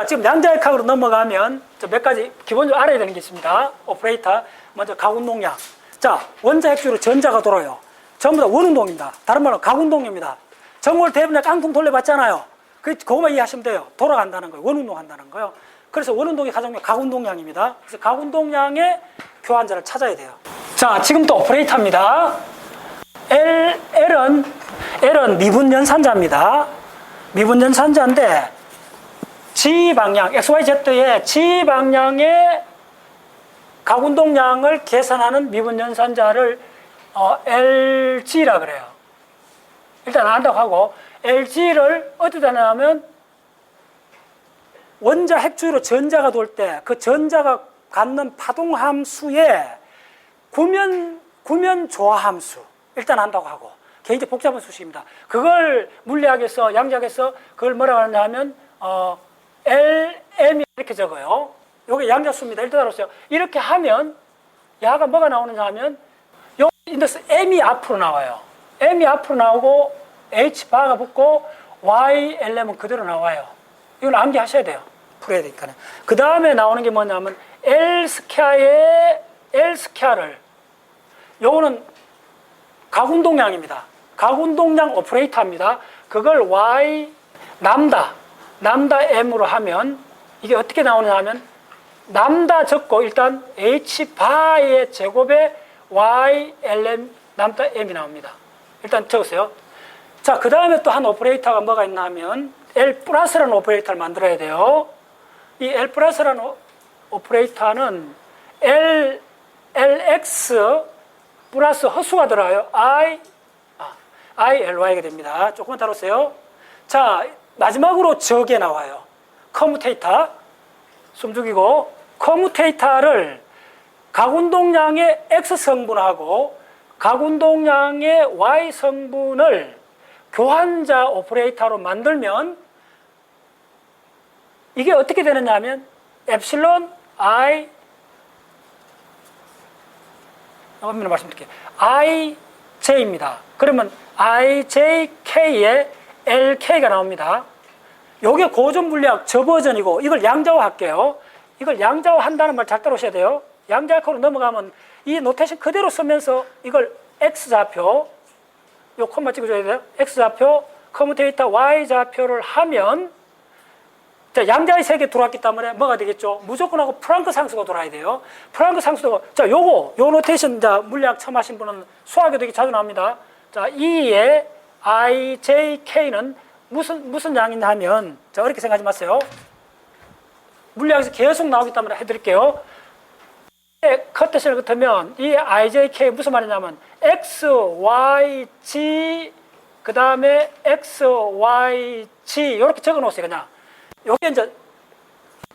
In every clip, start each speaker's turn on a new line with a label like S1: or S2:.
S1: 자, 지금 양자역학으로 넘어가면 몇 가지 기본적으로 알아야 되는 게 있습니다. 오퍼레이터. 먼저 가운동량. 자, 원자 핵주로 전자가 돌아요. 전부 다 원운동입니다. 다른 말로 가운동입니다. 전골 대분자 깡통 돌려봤잖아요. 그거만 이해하시면 돼요. 돌아간다는 거예요. 원운동 한다는 거예요. 그래서 원운동이 가장 가운동량입니다. 그래서 가운동량의 교환자를 찾아야 돼요. 자, 지금 또 오퍼레이터입니다. L은 미분연산자입니다. 미분연산자인데 G방향, XYZ의 G방향의 가운동량을 계산하는 미분연산자를 LG라 그래요. 일단 안다고 하고, LG를 어디다 냐면 원자 핵주로 전자가 돌 때 그 전자가 갖는 파동함수의 구면 조화함수 일단 한다고 하고, 굉장히 복잡한 수식입니다. 그걸 물리학에서 양자학에서 그걸 뭐라고 하느냐 하면 LM이 이렇게 적어요. 요게 양자수입니다. 일단 알았어요. 이렇게 하면 야가 뭐가 나오느냐 하면 요 인덱스 M이 앞으로 나와요. M이 앞으로 나오고 H 바가 붙고 Y, LM은 그대로 나와요. 이건 암기하셔야 돼요. 풀어야 되니까. 그 다음에 나오는 게 뭐냐면 L 스퀘어의 L 스퀘어를, 요거는 가운동량입니다. 가운동량 오퍼레이터입니다. 그걸 Y 람다 M으로 하면 이게 어떻게 나오느냐 하면 람다 적고 일단 H 바의 제곱에 Y, LM, 람다 M이 나옵니다. 일단 적으세요. 자, 그 다음에 또 한 오퍼레이터가 뭐가 있나 하면 L 플러스라는 오퍼레이터를 만들어야 돼요. 이 L 플러스라는 오퍼레이터는 LX 플러스 허수가 들어가요. ILY가 됩니다. 조금만 다루세요. 자, 마지막으로 저게 나와요. 커뮤테이터. 숨 죽이고, 커뮤테이터를 가운동량의 X 성분하고 가운동량의 Y 성분을 교환자 오퍼레이터로 만들면 이게 어떻게 되느냐 하면 엡실론 I, 한번 말씀드릴게요. IJ입니다. 그러면 IJK에 LK가 나옵니다. 요게 고전 물리학 저 버전이고, 이걸 양자화 할게요. 이걸 양자화 한다는 말 잘 따라오셔야 돼요. 양자역학으로 넘어가면 이 노테이션 그대로 쓰면서 이걸 X좌표, 요 콤마 찍어줘야 돼요. X좌표, 커뮤테이터 Y좌표를 하면, 자, 양자의 세계 들어왔기 때문에 뭐가 되겠죠? 무조건 하고 프랑크 상수가 돌아야 돼요. 프랑크 상수가, 자, 요 노테이션, 자, 물리학 처음 하신 분은 수학에도 되게 자주 나옵니다. 자, E의 IJK는 무슨 양이냐 하면, 자, 어렵게 생각하지 마세요. 물리학에서 계속 나오기 때문에 해드릴게요. 커트선을 붙으면 이 IJK 무슨 말이냐면 X, Y, G, 그 다음에 X, Y, G 이렇게 적어 놓으세요. 그냥 요게 이제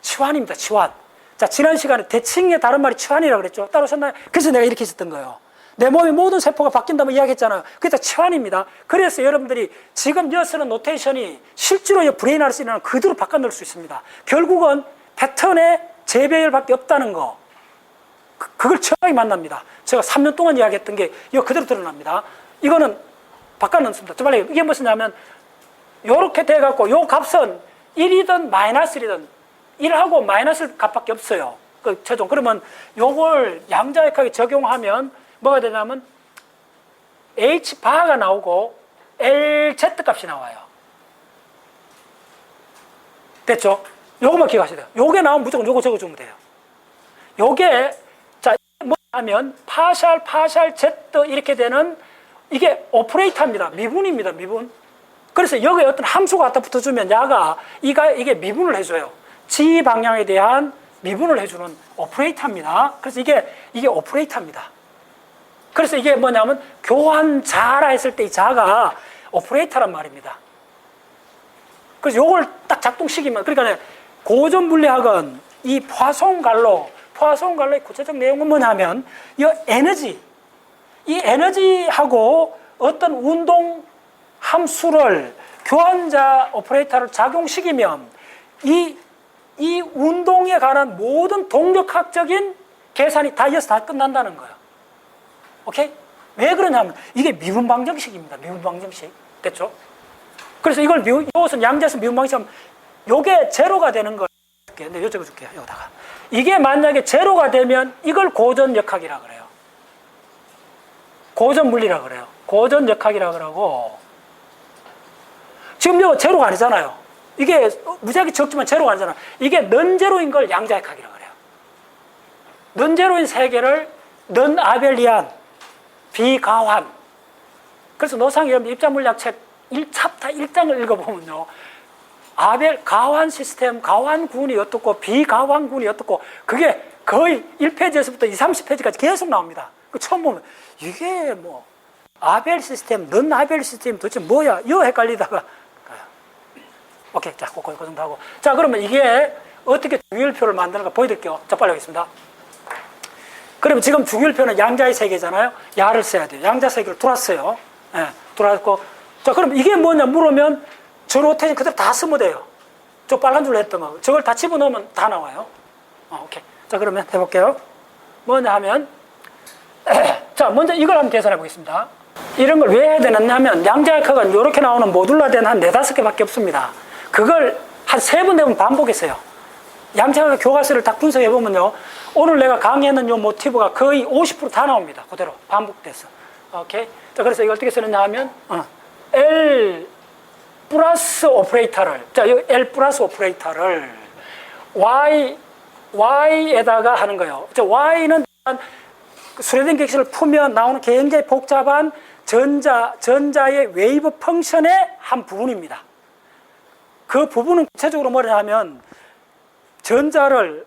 S1: 치환입니다. 치환. 자, 지난 시간에 대칭의 다른 말이 치환이라고 그랬죠. 따라오셨나요? 그래서 내가 이렇게 했었던 거예요. 내 몸의 모든 세포가 바뀐다고 이야기했잖아요. 그게 다 치환입니다. 그래서 여러분들이 지금 쓰는 노테이션이 실제로 브레인 안에 쓰이는 그대로 바꿔 넣을 수 있습니다. 결국은 패턴의 재배열밖에 없다는 거. 그걸 정확히 만납니다. 제가 3년 동안 이야기했던 게 이거 그대로 드러납니다. 이거는 바꿔 넣습니다. 빨리 이게 무엇이냐면 요렇게 돼갖고 요 값은 1이든 마이너스이든 1하고 마이너스 값밖에 없어요. 그 최종. 그러면 요걸 양자역학에 적용하면 뭐가 되냐면 H 바가 나오고 LZ 값이 나와요. 됐죠? 요거만 기억하셔야 돼요. 요게 나오면 무조건 요거 적어주면 돼요. 요게, 자, 뭐 하면 파샬 Z 이렇게 되는 이게 오퍼레이터입니다. 미분입니다. 미분. 그래서 여기에 어떤 함수가 갖다 붙어주면 야가 이게 미분을 해줘요. G 방향에 대한 미분을 해주는 오퍼레이터입니다. 그래서 이게 오퍼레이터입니다. 그래서 이게 뭐냐면 교환자라 했을 때 이 자가 오퍼레이터란 말입니다. 그래서 요걸 딱 작동시키면, 그러니까 고전 물리학은 이 포아송갈로의 구체적 내용은 뭐냐면 이 에너지하고 어떤 운동 함수를 교환자 오퍼레이터를 작용시키면 이 운동에 관한 모든 동력학적인 계산이 다 이어서 다 끝난다는 거예요. 오케이? 왜 그러냐면 이게 미분방정식입니다. 미분방정식. 됐죠? 그래서 이것은 양자에서 미분방정식 하면 요게 제로가 되는 거예요. 줄게. 내가 여쭤볼게. 여기다가. 이게 만약에 제로가 되면 이걸 고전역학이라 그래요. 고전물리라 그래요. 고전역학이라 그러고, 지금 이거 제로가 아니잖아요. 이게 무지하게 적지만 제로가 아니잖아요. 이게 넌제로인 걸 양자역학이라 그래요. 넌제로인 세계를 넌아벨리안, 비가환. 그래서 노상이 여러분 입자물리학 책 1챕터 1장을 읽어보면요. 가환 시스템, 가환군이 어떻고 비가환군이 어떻고 그게 거의 1페이지에서부터 20, 30페이지까지 계속 나옵니다. 처음 보면 이게 뭐 아벨 시스템, 넌아벨 시스템 도대체 뭐야? 이거 헷갈리다가 오케이, 자, 그 정도 하고. 자, 그러면 이게 어떻게 주기율표를 만드는가 보여드릴게요. 자, 빨리 하겠습니다. 그러면 지금 주기율표는 양자의 세계잖아요. 야를 써야 돼요. 양자 세계를 돌았어요. 예, 돌았고. 자, 그럼 이게 뭐냐 물으면 저 로테이션 그대로 다 쓰면 돼요. 저 빨간 줄로 했던 거. 저걸 다 집어넣으면 다 나와요. 오케이. 자, 그러면 해볼게요. 뭐냐 하면, 자, 먼저 이걸 한번 계산해 보겠습니다. 이런 걸 왜 해야 되느냐면, 양자역학은 이렇게 나오는 모듈화된 한 4, 5개밖에 없습니다. 그걸 한 3번, 4번 반복했어요. 양자역학 교과서를 딱 분석해 보면요. 오늘 내가 강의하는 요 모티브가 거의 50% 다 나옵니다. 그대로 반복돼서. 오케이. 자, 그래서 이걸 어떻게 쓰느냐 하면, L 플러스 오퍼레이터를, 자, 이 L 플러스 오퍼레이터를 Y에다가 하는 거예요. 자, Y는 스웨덴 객실을 풀면 나오는 굉장히 복잡한 전자의 웨이브 펑션의 한 부분입니다. 그 부분은 구체적으로 뭐냐 하면 전자를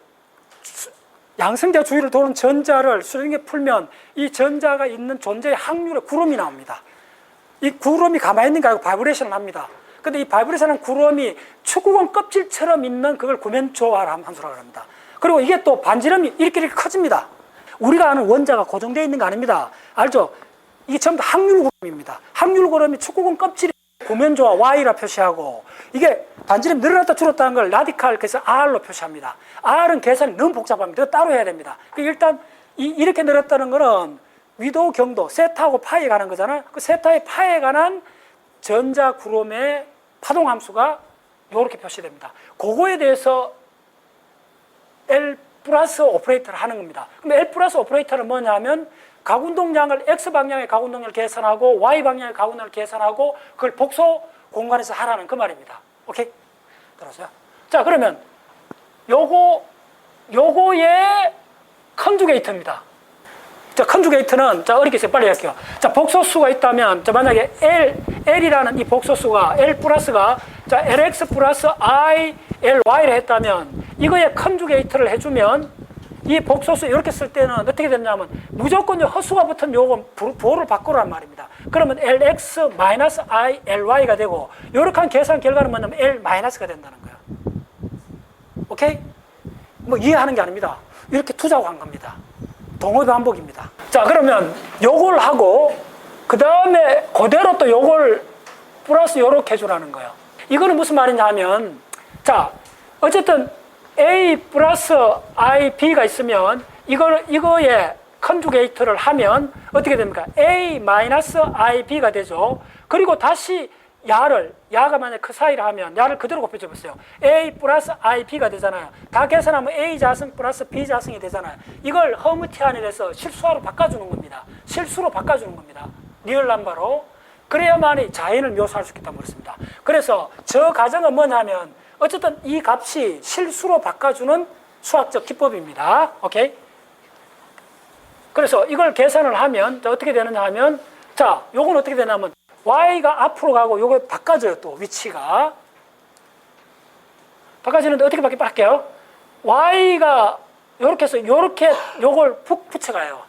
S1: 양성자 주위를 도는 전자를 스웨덴에 풀면 이 전자가 있는 존재의 확률의 구름이 나옵니다. 이 구름이 가만히 있는 게 아니고 바이브레이션을 합니다. 근데 이 바이브레이션은 구름이 축구공 껍질처럼 있는 그걸 구면조화 함수라고 합니다. 그리고 이게 또 반지름이 이렇게 커집니다. 우리가 아는 원자가 고정되어 있는 거 아닙니다. 알죠? 이게 전부 다 확률 구름입니다. 확률 구름이 축구공 껍질이 구면조화 Y라 표시하고 이게 반지름이 늘어났다 줄었다는 걸 라디칼 그래서 R로 표시합니다. R은 계산이 너무 복잡합니다. 이거 따로 해야 됩니다. 일단 이렇게 늘었다는 거는 위도, 경도, 세타하고 파이에 관한 거잖아요. 그 세타의 파이에 관한 전자 구름의 파동 함수가 이렇게 표시됩니다. 그거에 대해서 L 플러스 오퍼레이터를 하는 겁니다. 그럼 L 플러스 오퍼레이터는 뭐냐 하면 가운동량을 X방향의 가운동량을 계산하고 Y방향의 가운동량을 계산하고 그걸 복소 공간에서 하라는 그 말입니다. 오케이? 들었어요? 자, 그러면 요거의 컨주게이트입니다. 자, 컨주게이트는, 자, 어렵게 해서 빨리 할게요. 자, 복소수가 있다면, 자, 만약에 L이라는 이 복소수가, L 플러스가, 자, LX 플러스 I, LY를 했다면, 이거에 컨주게이트를 해주면, 이 복소수 이렇게 쓸 때는 어떻게 되냐면, 무조건 허수가 붙은 요건 부호를 바꾸란 말입니다. 그러면 LX 마이너스 I, LY가 되고, 요렇게 한 계산 결과는 뭐냐면 L 마이너스가 된다는 거예요. 오케이? 뭐 이해하는 게 아닙니다. 이렇게 투자하고 한 겁니다. 동호 반복입니다. 자, 그러면 요걸 하고 그 다음에 그대로 또 요걸 플러스 요렇게 해주라는 거예요. 이거는 무슨 말이냐 하면, 자, 어쨌든 A 플러스 I, B가 있으면 이거에 컨주게이트를 하면 어떻게 됩니까? A 마이너스 I, B가 되죠. 그리고 다시 야가 만약 그 사이를 하면 야를 그대로 곱해줘 보세요. A 플러스 I, B가 되잖아요. 다 계산하면 A 자승 플러스 B 자승이 되잖아요. 이걸 허무티안에 대해서 실수화로 바꿔주는 겁니다. 실수로 바꿔주는 겁니다. 리얼 넘버로. 그래야만이 자연을 묘사할 수 있겠다고 그랬습니다. 그래서 저 과정은 뭐냐면 어쨌든 이 값이 실수로 바꿔주는 수학적 기법입니다. 오케이? 그래서 이걸 계산을 하면 어떻게 되느냐 하면, 자, 요건 어떻게 되냐면 Y가 앞으로 가고 요거 바꿔져요. 또 위치가 바꿔지는데 어떻게 바뀔게요? Y가 요렇게 해서 요렇게 요걸 푹 붙여가요.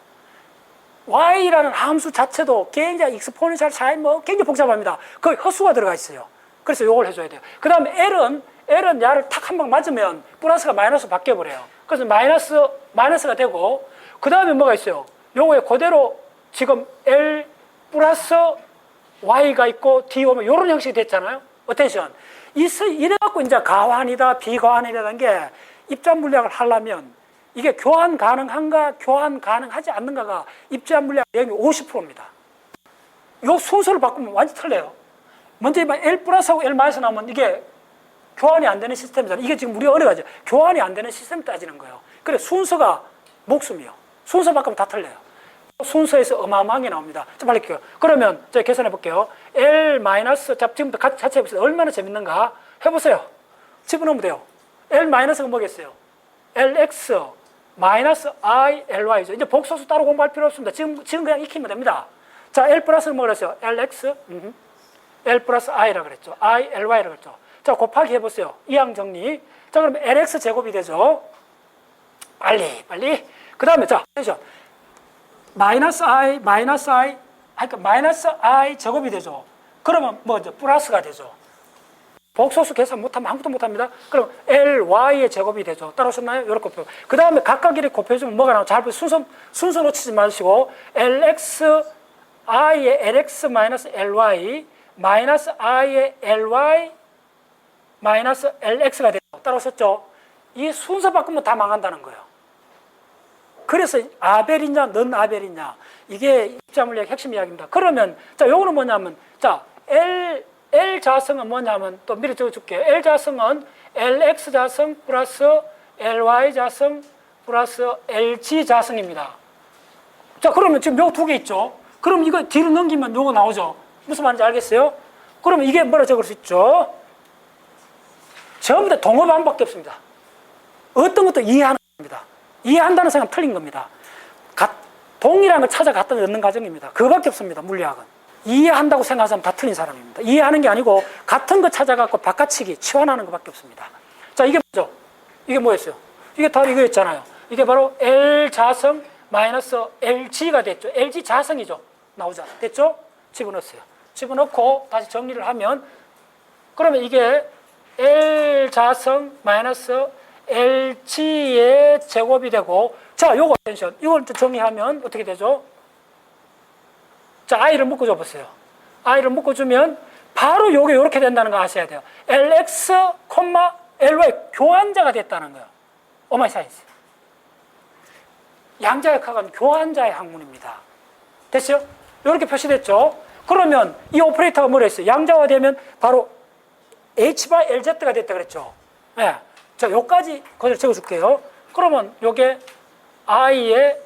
S1: Y라는 함수 자체도 굉장히 익스포넨셜 사인 뭐 굉장히 복잡합니다. 거의 허수가 들어가 있어요. 그래서 요걸 해줘야 돼요. 그 다음에 L은 야를 탁 한 방 맞으면 플러스가 마이너스 바뀌어버려요. 그래서 마이너스가 되고, 그 다음에 뭐가 있어요? 요거에 그대로 지금 L 플러스 Y가 있고 D 오면 요런 형식이 됐잖아요. 어텐션. 이래갖고 이제 가환이다, 비가환이라는 게 입자 물리학을 하려면 이게 교환 가능한가, 교환 가능하지 않는가가 입자 물리학 내용이 50%입니다. 요 순서를 바꾸면 완전 틀려요. 먼저 L 플러스하고 L 마이너스 나오면 이게 교환이 안 되는 시스템이잖아요. 이게 지금 우리 어려가지고 교환이 안 되는 시스템 따지는 거예요. 그래 순서가 목숨이요. 순서 바꾸면 다 틀려요. 순서에서 어마어마한 게 나옵니다. 좀 빨리 할게요. 그러면 제가 계산해 볼게요. L 마이너스, 자, 지금부터 같이 해보세요. 얼마나 재밌는가? 해보세요. 집어넣으면 돼요. L 마이너스가 뭐겠어요? LX 마이너스 I, LY죠. 이제 복소수 따로 공부할 필요 없습니다. 지금 그냥 익히면 됩니다. 자, L 플러스는 뭐라 그랬어요? LX, L 플러스 I라 그랬죠. I, LY라 그랬죠. 자, 곱하기 해보세요. 이항 정리. 자, 그러면 LX 제곱이 되죠. 빨리. 그 다음에, 자, 아텐션. 마이너스 I, 그러니까 마이너스 I 제곱이 되죠. 그러면 뭐죠? 플러스가 되죠. 복소수 계산 못하면 아무것도 못합니다. 그럼 LY의 제곱이 되죠. 따라오셨나요? 이렇게 곱해요. 그 다음에 각각끼리 곱해주면 뭐가 나오죠? 잘 보세요. 순서 놓치지 마시고 LX, I의 LX 마이너스 LY 마이너스 I의 LY 마이너스 LX가 되죠. 따라오셨죠? 이 순서 바꾸면 다 망한다는 거예요. 그래서 아벨이냐, 넌 아벨이냐. 이게 입자물리학 핵심 이야기입니다. 그러면, 자, 요거는 뭐냐면, 자, L 자성은 뭐냐면, 또 미리 적어줄게요. L 자성은 LX 자성 플러스 LY 자성 플러스 LG 자성입니다. 자, 그러면 지금 요 두 개 있죠? 그럼 이거 뒤로 넘기면 요거 나오죠? 무슨 말인지 알겠어요? 그러면 이게 뭐라 적을 수 있죠? 전부 다 동어 반밖에 없습니다. 어떤 것도 이해하는 겁니다. 이해한다는 생각은 틀린 겁니다. 동일한 걸 찾아 갖다 넣는 과정입니다. 그거밖에 없습니다. 물리학은. 이해한다고 생각하면 다 틀린 사람입니다. 이해하는 게 아니고 같은 거 찾아갖고 바꿔치기, 치환하는 것밖에 없습니다. 자, 이게 뭐죠? 이게 뭐였어요? 이게 다 이거였잖아요. 이게 바로 L 자성 마이너스 LG가 됐죠. LG 자성이죠. 나오잖아. 됐죠? 집어넣었어요. 집어넣고 다시 정리를 하면 그러면 이게 L 자성 마이너스 LG의 제곱이 되고, 자, 요거 텐션. 이걸 정리하면 어떻게 되죠? 자, I를 묶어줘 보세요. I를 묶어주면 바로 요게 이렇게 된다는 거 아셔야 돼요. LX, LY 교환자가 됐다는 거예요. 오마이 사이즈. 양자역학은 교환자의 학문입니다. 됐어요? 이렇게 표시됐죠? 그러면 이 오퍼레이터가 뭐라 했어요? 양자화되면 바로 H/LZ가 됐다 그랬죠? 네. 자, 요까지 그대로 적어줄게요. 그러면 요게 I의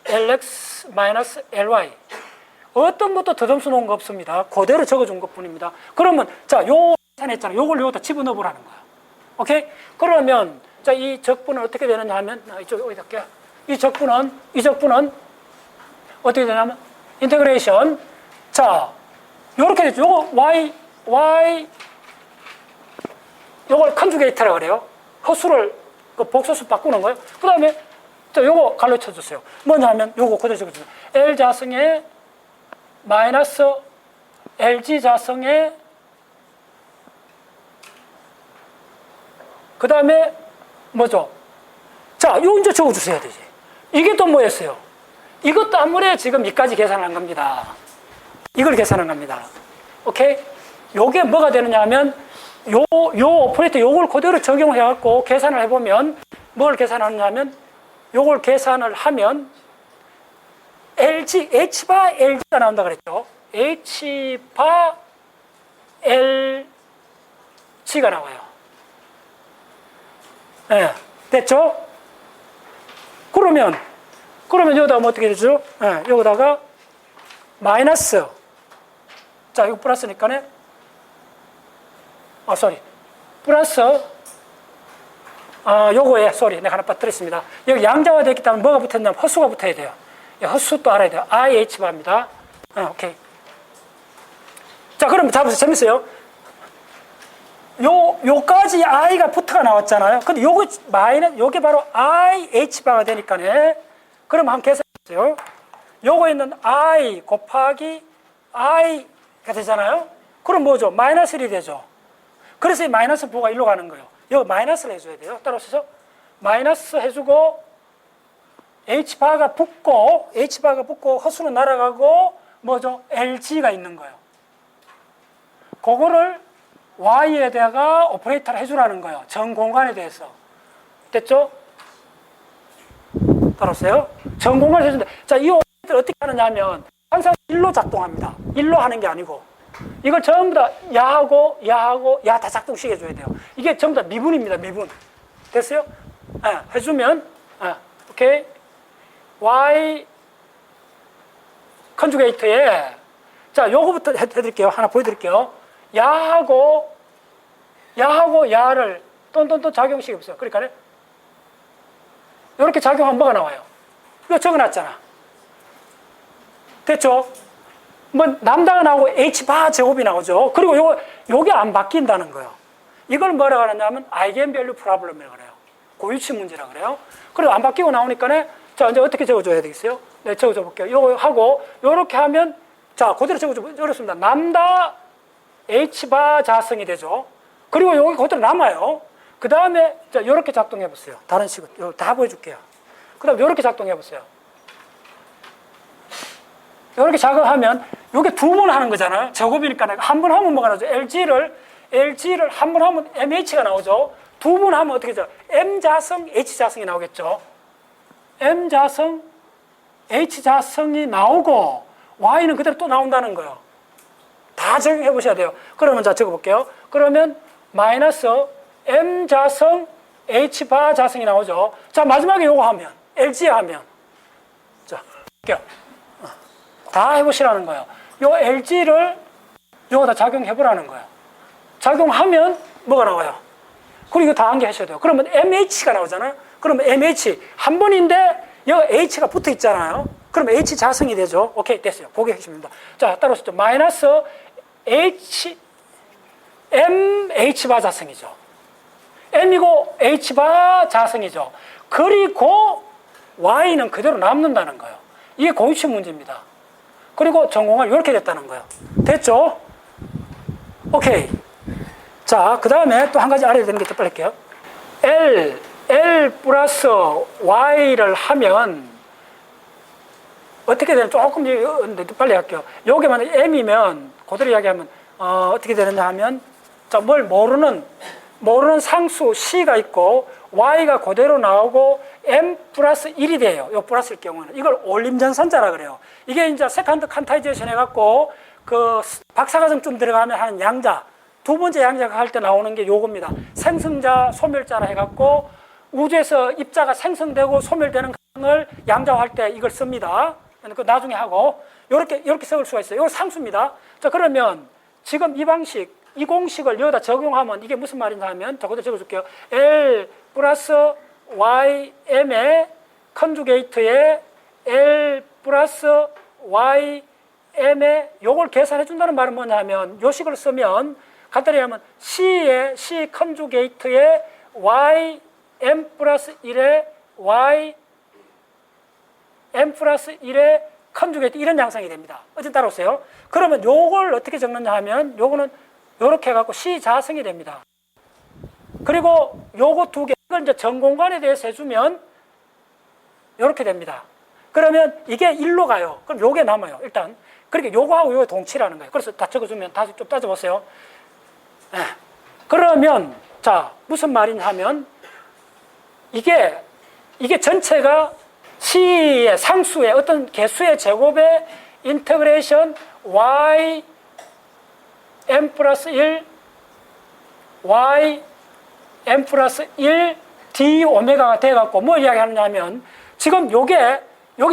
S1: LX-LY. 어떤 것도 더 점수 놓은 거 없습니다. 그대로 적어준 것 뿐입니다. 그러면, 자, 요 계산했잖아요. 요걸 여기다 집어넣어 보라는 거예요. 오케이? 그러면, 자, 이 적분은 어떻게 되느냐 하면, 이쪽에 어디다 할게요. 이 적분은 어떻게 되냐면, 인테그레이션. 자, 요렇게 되죠. 요거 요걸 컨주게이트라고 그래요. 허수를 그 복소수 바꾸는 거예요. 그 다음에 요거 가르쳐 주세요. 뭐냐 하면 요거 그대로 적어주세요. L 자성의 마이너스 LG 자성의 그 다음에 뭐죠? 자, 요 이제 적어주셔야 되지. 이게 또 뭐였어요? 이것도 아무래 지금 이까지 계산한 겁니다. 이걸 계산한 겁니다. 오케이? 요게 뭐가 되느냐 하면 요 오퍼레이터 요걸 그대로 적용해갖고 계산을 해보면 뭘 계산하느냐 면 요걸 계산을 하면 H바 LG가 나온다 그랬죠. H바 LG가 나와요. 네, 됐죠? 그러면 여기다가 뭐 어떻게 되죠? 네, 여기다가 마이너스. 자, 이거 플러스니까네. 플러스, 요거에, 내가 하나 빠뜨렸습니다. 여기 양자화 되기 때문에 뭐가 붙었냐면 허수가 붙어야 돼요. 허수 또 알아야 돼요. IH바입니다. 오케이. 자, 그럼 잡으세요. 재밌어요. 요까지 I가 부터가 나왔잖아요. 근데 요게 바로 IH바가 되니까네. 그럼 한번 계산해보세요. 요거 있는 I 곱하기 I가 되잖아요. 그럼 뭐죠? 마이너스 1이 되죠. 그래서 이 마이너스 부호가 일로 가는 거예요. 여기 마이너스를 해줘야 돼요. 따라오시죠? 마이너스 해주고 H바가 붙고 허수는 날아가고 뭐죠? LG가 있는 거예요. 그거를 Y에다가 오퍼레이터를 해주라는 거예요. 전 공간에 대해서. 됐죠? 따라오세요? 전 공간을 해준다. 자, 이 오퍼레이터를 어떻게 하느냐 하면 항상 일로 작동합니다. 일로 하는 게 아니고 이걸 전부 다 야하고 야 다 작동시켜 줘야 돼요. 이게 전부 다 미분입니다. 미분. 됐어요? 해주면 오케이. Y 컨주게이트에 자 요거부터 해드릴게요. 하나 보여드릴게요. 야하고 야를 또 작용시켜 보세요. 그러니까 이렇게 작용하면 뭐가 나와요? 이거 적어놨잖아. 됐죠? 뭐 남다가 나오고 H바 제곱이 나오죠. 그리고 요게 안 바뀐다는 거예요. 이걸 뭐라고 하냐면 아이겐밸류 프로블럼이라고 그래요. 고유치 문제라고 그래요. 그리고 안 바뀌고 나오니까 자 이제 어떻게 적어줘야 되겠어요? 네, 적어줘 볼게요. 요거 하고 요렇게 하면 자 그대로 적어줘 어렵습니다. 남다 H바 자성이 되죠. 그리고 여기 그대로 남아요. 그 다음에 자 요렇게 작동해 보세요. 다른 식으로 다 보여줄게요. 그 다음에 요렇게 작동해 보세요. 이렇게 작업하면 이게 두 번 하는 거잖아요. 제곱이니까 한 번 하면 뭐가 나오죠? LG를 한 번 하면 MH가 나오죠. 두 번 하면 어떻게 되죠? M자성, H자성이 나오겠죠. M자성, H자성이 나오고 Y는 그대로 또 나온다는 거예요. 다 적용해 보셔야 돼요. 그러면 자 적어볼게요. 그러면 마이너스 M자성, H바 자성이 나오죠. 자 마지막에 요거 하면 LG 하면 자 볼게요. 다 해보시라는 거예요. 요 LG를 요거다 작용해보라는 거예요. 작용하면 뭐가 나와요? 그리고 이거 다 암기하셔야 돼요. 그러면 MH가 나오잖아요. 그러면 MH 한 번인데 여기 H가 붙어 있잖아요. 그럼 H 자성이 되죠. 오케이 됐어요. 그게 핵심입니다. 자 따라서 마이너스 MH바 자성이죠. M이고 H바 자성이죠. 그리고 Y는 그대로 남는다는 거예요. 이게 고유치 문제입니다. 그리고 전공을 이렇게 됐다는 거예요. 됐죠? 오케이. 자, 그 다음에 또 한 가지 알아야 되는 게 더 빨리 할게요. L 플러스 Y를 하면 어떻게 되는 조금 빨리 할게요. 요게 만약 M이면 그대로 이야기하면 어떻게 되느냐 하면 자, 뭘 모르는 상수 C가 있고 Y가 그대로 나오고 M 플러스 1이 돼요. 요 플러스일 경우는. 이걸 올림전선자라 그래요. 이게 이제 세컨드 칸타이제이션 해갖고 그 박사과정쯤 들어가면 하는 양자, 두 번째 양자가 할 때 나오는 게 요겁니다. 생성자, 소멸자라 해갖고 우주에서 입자가 생성되고 소멸되는 을 양자화할 때 이걸 씁니다. 그 나중에 하고 이렇게 적을 수가 있어요. 이거 상수입니다. 자 그러면 지금 이 방식, 이 공식을 여기다 적용하면 이게 무슨 말이냐 하면 저거도 적어줄게요. L 플러스 YM의 컨주게이트에 L 플러스 YM의 요걸 계산해 준다는 말은 뭐냐 하면 요 식을 쓰면 간단히 하면 C 컨주게이트에 YM 플러스 1에 YM 플러스 1의 컨주게이트 이런 양상이 됩니다. 어쨌든 따라오세요. 그러면 요걸 어떻게 적느냐 하면 요거는 요렇게 해갖고 C 자성이 됩니다. 그리고 요거 두 개, 이걸 이제 전공간에 대해서 해주면 요렇게 됩니다. 그러면 이게 1로 가요. 그럼 요게 남아요. 일단. 그러니까 요거하고 요거 동치라는 거예요. 그래서 다 적어주면 다시 좀 따져보세요. 네. 그러면, 자, 무슨 말이냐 하면, 이게 전체가 C의 상수의 어떤 개수의 제곱의 인터그레이션 Y M 플러스 1 Y M 플러스 1 D 오메가가 돼갖고 뭘 이야기하느냐 하면 지금 여기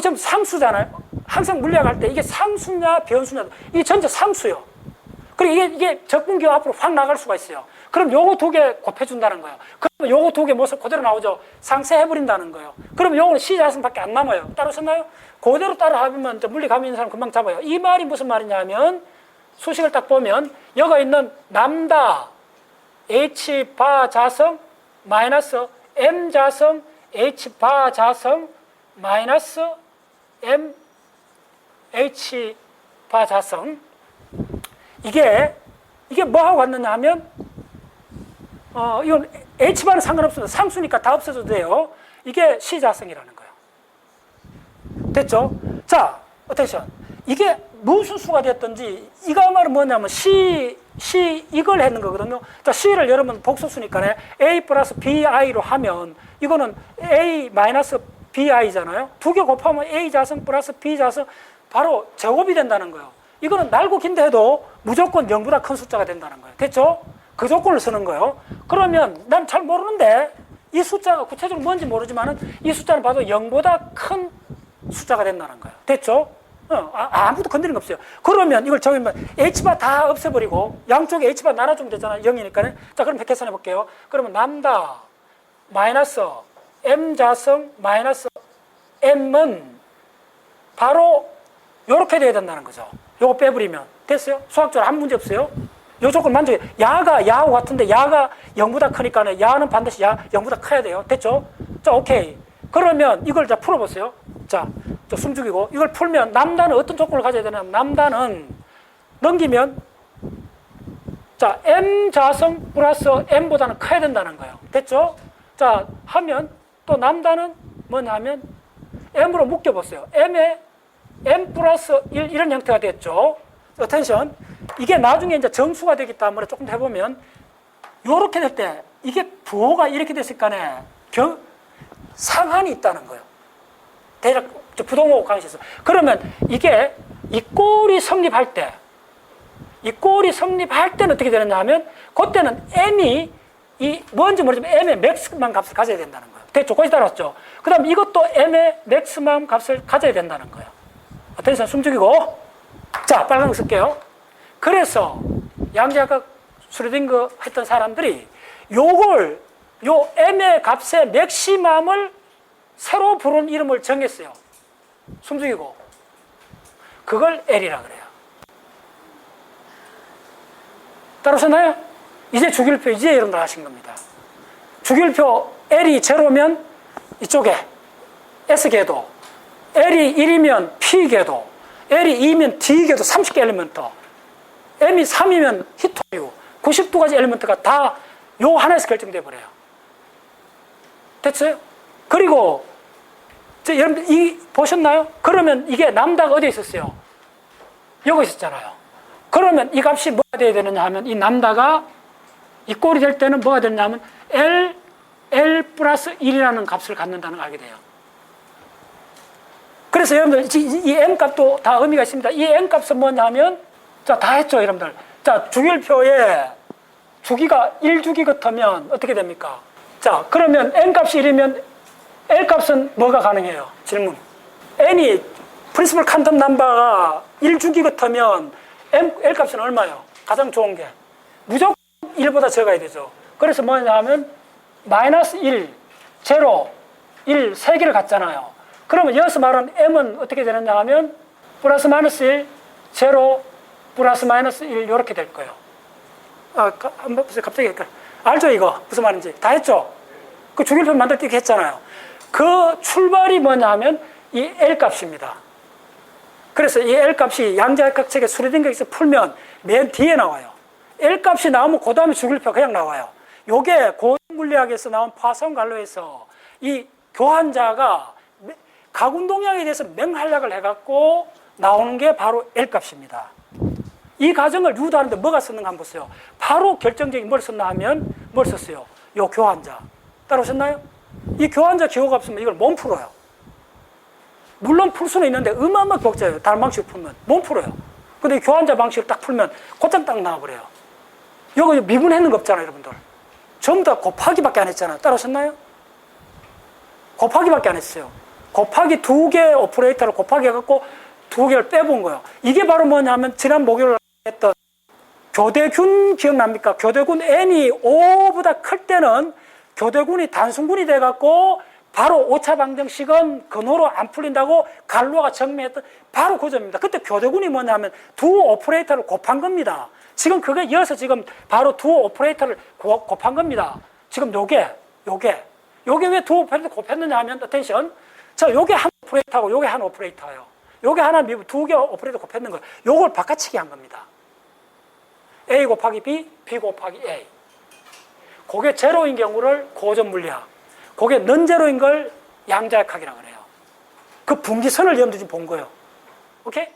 S1: 지금 상수잖아요. 항상 물리학 할 때 이게 상수냐 변수냐 이게 전체 상수요. 그리고 이게 적분기호 앞으로 확 나갈 수가 있어요. 그럼 요거 두 개 곱해준다는 거예요. 그러면 요거 두 개 모습 그대로 나오죠. 상쇄해버린다는 거예요. 그러면 요거는 C자성밖에 안 남아요. 따라오셨나요? 그대로 따라하면 물리 감이 있는 사람 금방 잡아요. 이 말이 무슨 말이냐 하면 수식을 딱 보면 여기 있는 남다 H바 자성 마이너스 M자성 H바 자성 마이너스 MH바 자성 이게 뭐하고 같느냐 하면 이건 H바는 상관없습니다. 상수니까 다 없어져도 돼요. 이게 C자성이라는 거예요. 됐죠? 자, 어텐션. 이게 무슨 수가 됐든지 이거 말은 뭐냐면 C 이걸 했는 거거든요. 자, C를 여러분 복소수니까 A 플러스 BI로 하면 이거는 A 마이너스 BI잖아요. 두 개 곱하면 A 자성 플러스 B 자성 바로 제곱이 된다는 거예요. 이거는 날고 긴데 해도 무조건 0보다 큰 숫자가 된다는 거예요. 됐죠? 그 조건을 쓰는 거예요. 그러면 난 잘 모르는데 이 숫자가 구체적으로 뭔지 모르지만은 이 숫자는 봐도 0보다 큰 숫자가 된다는 거예요. 됐죠? 아무도 건드리는 거 없어요. 그러면 이걸 정의면 H바 다 없애버리고 양쪽에 H바 나눠주면 되잖아요. 0이니까. 자, 그럼 계산해 볼게요. 그러면 람다 마이너스 M 자성 마이너스 M은 바로 요렇게 돼야 된다는 거죠. 요거 빼버리면. 됐어요? 수학적으로 아무 문제 없어요. 요 조건 만족해. 야가 야하고 같은데 야가 0보다 크니까 야는 반드시 0보다 커야 돼요. 됐죠? 자, 오케이. 그러면 이걸 자 풀어보세요. 자, 숨 죽이고 이걸 풀면 남다는 어떤 조건을 가져야 되냐면 남다는 넘기면 자 M 자성 플러스 M보다는 커야 된다는 거예요. 됐죠? 자 하면 또 남다는 뭐냐면 M으로 묶여보세요. M에 M 플러스 1 이런 형태가 됐죠. 어텐션. 이게 나중에 이제 정수가 되기 때문에 조금 더 해보면 요렇게 될 때 이게 부호가 이렇게 됐을 거네. 상한이 있다는 거예요. 대략 부동호 강의에서. 그러면 이게 이 꼴이 성립할 때, 이 꼴이 성립할 때는 어떻게 되느냐 하면 그때는 M이 이 뭔지 모르지만 M의 맥스만 값을 가져야 된다는 거예요. 됐죠? 거기서 따라왔죠? 그 다음 이것도 M의 맥스만 값을 가져야 된다는 거예요. 어텐션 숨 죽이고. 자, 빨간 거 쓸게요. 그래서 양자각 슈레딩거 했던 사람들이 요걸 요 M의 값의 맥시멈을 새로 부른 이름을 정했어요. 숨 죽이고. 그걸 L이라 그래요. 따라오셨나요? 이제 주기율표 이제 이런 걸 하신 겁니다. 주기율표 L이 제로면 이쪽에 S궤도, L이 1이면 P궤도, L이 2면 D궤도 30개 엘리먼트, M이 3이면 히토유 92가지 엘리먼트가 다 요 하나에서 결정돼 버려요. 됐어요? 그리고 여러분들 이 보셨나요? 그러면 이게 남다가 어디에 있었어요? 여기 있었잖아요. 그러면 이 값이 뭐가 돼야 되느냐 하면 이 남다가 이 꼴이 될 때는 뭐가 되느냐 하면 L 플러스 1이라는 값을 갖는다는 걸 알게 돼요. 그래서 여러분들 이 M 값도 다 의미가 있습니다. 이 M 값은 뭐냐 하면 자, 다 했죠, 여러분들. 자, 주기율표에 주기가 1주기 같으면 어떻게 됩니까? 자, 그러면 N 값이 1이면 L 값은 뭐가 가능해요? 질문. N이 프린시플 칸텀 넘버가 1주기 같으면 L 값은 얼마예요? 가장 좋은 게. 무조건 1보다 적어야 되죠. 그래서 뭐냐 하면 마이너스 1, 제로, 1, 3개를 갖잖아요. 그러면 여기서 말하는 M은 어떻게 되느냐 하면 플러스 마이너스 1, 제로, 플러스 마이너스 1 이렇게 될 거예요. 한번 보세요. 갑자기 알죠 이거? 무슨 말인지. 다 했죠? 그 주기율표 만들 때 했잖아요. 그 출발이 뭐냐 하면 이 L 값입니다. 그래서 이 L 값이 양자역학책의 수리등격에서 풀면 맨 뒤에 나와요. L 값이 나오면 그 다음에 주기율표가 그냥 나와요. 요게 고등물리학에서 나온 파성 갈로에서 이 교환자가 각운동량에 대해서 맹활약을 해갖고 나오는 게 바로 L 값입니다. 이 과정을 유도하는데 뭐가 썼는가 한번 보세요. 바로 결정적인 뭘 썼나 하면 뭘 썼어요? 요 교환자. 따라오셨나요? 이 교환자 기호가 없으면 이걸 못 풀어요. 물론 풀 수는 있는데 어마어마하게 복잡해요. 다른 방식으로 풀면 못 풀어요. 근데 이 교환자 방식을 딱 풀면 곧장 딱 나와버려요. 이거 미분했는 거 없잖아요, 여러분들. 전부 다 곱하기밖에 안 했잖아요. 따라오셨나요? 곱하기밖에 안 했어요. 곱하기 2개 오퍼레이터를 곱하기 해갖고 2개를 빼본 거예요. 이게 바로 뭐냐면 지난 목요일 했던 교대균 기억납니까? 교대균 N이 5보다 클 때는 교대균이 단순군이 돼갖고 바로 5차 방정식은 근호로 안 풀린다고 갈로아가 증명했던 바로 그 점입니다. 그때 교대균이 뭐냐면 두 오퍼레이터를 곱한 겁니다. 지금 그게 이어서 지금 바로 두 오퍼레이터를 곱한 겁니다. 지금 요게 왜 두 오퍼레이터 곱했느냐 하면 어텐션. 자, 요게 한 오퍼레이터고 요게 한 오퍼레이터예요. 요게 하나 미분 2개 오퍼레이터 곱했는 거예요. 요걸 바꿔치기 한 겁니다. A 곱하기 B, B 곱하기 A. 그게 제로인 경우를 고전 물리학. 그게 넌제로인 걸 양자역학이라고 그래요. 그 분기선을 여러분들이 본 거예요. 오케이?